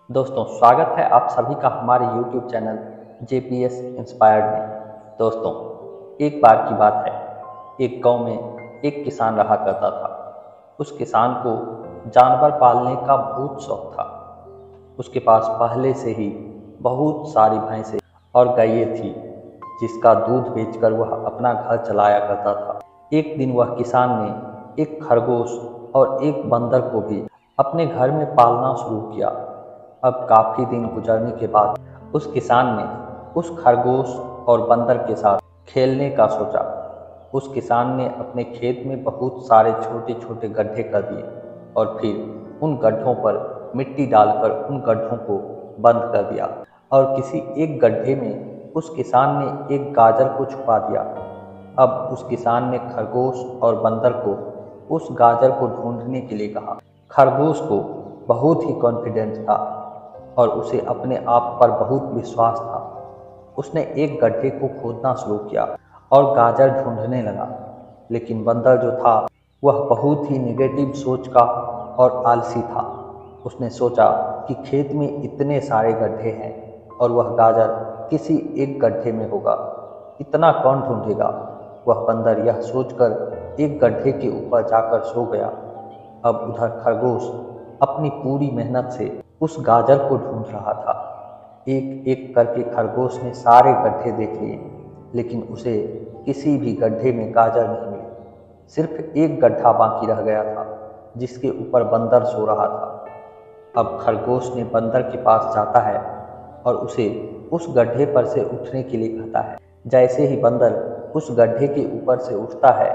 दोस्तों, स्वागत है आप सभी का हमारे YouTube चैनल JPS इंस्पायर्ड में। दोस्तों, एक बार की बात है, एक गांव में एक किसान रहा करता था। उस किसान को जानवर पालने का बहुत शौक था। उसके पास पहले से ही बहुत सारी भैंसें और गायें थी, जिसका दूध बेचकर वह अपना घर चलाया करता था। एक दिन वह किसान ने एक खरगोश और एक बंदर को भी अपने घर में पालना शुरू किया। अब काफी दिन गुजरने के बाद उस किसान ने उस खरगोश और बंदर के साथ खेलने का सोचा। उस किसान ने अपने खेत में बहुत सारे छोटे छोटे गड्ढे कर दिए और फिर उन गड्ढों पर मिट्टी डालकर उन गड्ढों को बंद कर दिया और किसी एक गड्ढे में उस किसान ने एक गाजर को छुपा दिया। अब उस किसान ने खरगोश और बंदर को उस गाजर को ढूंढने के लिए कहा। खरगोश को बहुत ही कॉन्फिडेंस था और उसे अपने आप पर बहुत विश्वास था। उसने एक गड्ढे को खोदना शुरू किया और गाजर ढूंढने लगा। लेकिन बंदर जो था वह बहुत ही निगेटिव सोच का और आलसी था। उसने सोचा कि खेत में इतने सारे गड्ढे हैं और वह गाजर किसी एक गड्ढे में होगा, इतना कौन ढूंढेगा। वह बंदर यह सोचकर एक गड्ढे के ऊपर जाकर सो गया। अब उधर खरगोश अपनी पूरी मेहनत से उस गाजर को ढूंढ रहा था। एक एक करके खरगोश ने सारे गड्ढे देख लिए, लेकिन उसे किसी भी गड्ढे में गाजर नहीं मिली। सिर्फ एक गड्ढा बाकी रह गया था, जिसके ऊपर बंदर सो रहा था। अब खरगोश ने बंदर के पास जाता है और उसे उस गड्ढे पर से उठने के लिए कहता है। जैसे ही बंदर उस गड्ढे के ऊपर से उठता है,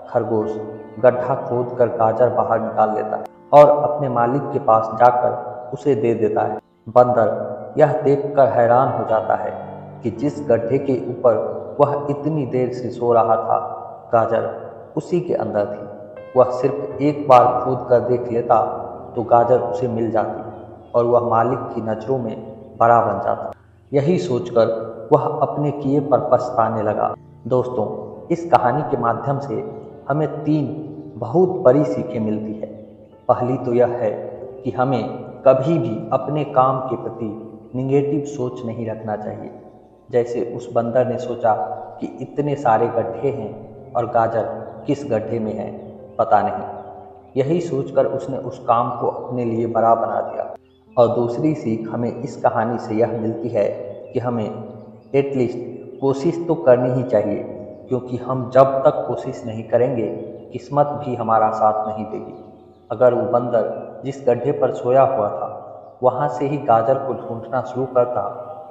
खरगोश गड्ढा खोद कर गाजर बाहर निकाल लेता है और अपने मालिक के पास जाकर उसे दे देता है। बंदर यह देखकर हैरान हो जाता है कि जिस गड्ढे के ऊपर वह इतनी देर से सो रहा था, गाजर उसी के अंदर थी। वह सिर्फ एक बार खोद कर देख लेता तो गाजर उसे मिल जाती और वह मालिक की नज़रों में बड़ा बन जाता। यही सोचकर वह अपने किए पर पछताने लगा। दोस्तों, इस कहानी के माध्यम से हमें 3 बहुत बड़ी सीखें मिलती है। पहली तो यह है कि हमें कभी भी अपने काम के प्रति निगेटिव सोच नहीं रखना चाहिए। जैसे उस बंदर ने सोचा कि इतने सारे गड्ढे हैं और गाजर किस गड्ढे में है पता नहीं। यही सोचकर उसने उस काम को अपने लिए बड़ा बना दिया। और दूसरी सीख हमें इस कहानी से यह मिलती है कि हमें एटलीस्ट कोशिश तो करनी ही चाहिए, क्योंकि हम जब तक कोशिश नहीं करेंगे किस्मत भी हमारा साथ नहीं देगी। अगर वो बंदर जिस गड्ढे पर सोया हुआ था वहाँ से ही गाजर को ढूंढना शुरू करता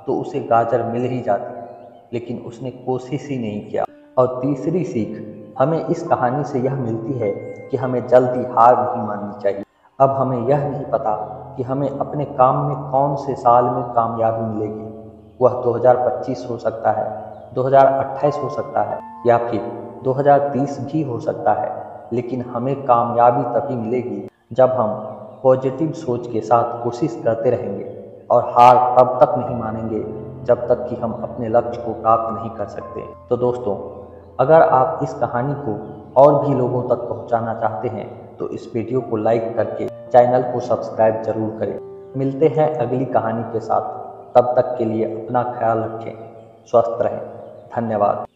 तो उसे गाजर मिल ही जाती, लेकिन उसने कोशिश ही नहीं किया। और तीसरी सीख हमें इस कहानी से यह मिलती है कि हमें जल्दी हार नहीं माननी चाहिए। अब हमें यह नहीं पता कि हमें अपने काम में कौन से साल में कामयाबी मिलेगी। वह 2025 हो सकता है, 2028 हो सकता है या फिर 2030 भी हो सकता है, लेकिन हमें कामयाबी तभी मिलेगी जब हम पॉजिटिव सोच के साथ कोशिश करते रहेंगे और हार तब तक नहीं मानेंगे जब तक कि हम अपने लक्ष्य को प्राप्त नहीं कर सकते। तो दोस्तों, अगर आप इस कहानी को और भी लोगों तक पहुंचाना चाहते हैं तो इस वीडियो को लाइक करके चैनल को सब्सक्राइब जरूर करें। मिलते हैं अगली कहानी के साथ। तब तक के लिए अपना ख्याल रखें, स्वस्थ रहें। धन्यवाद।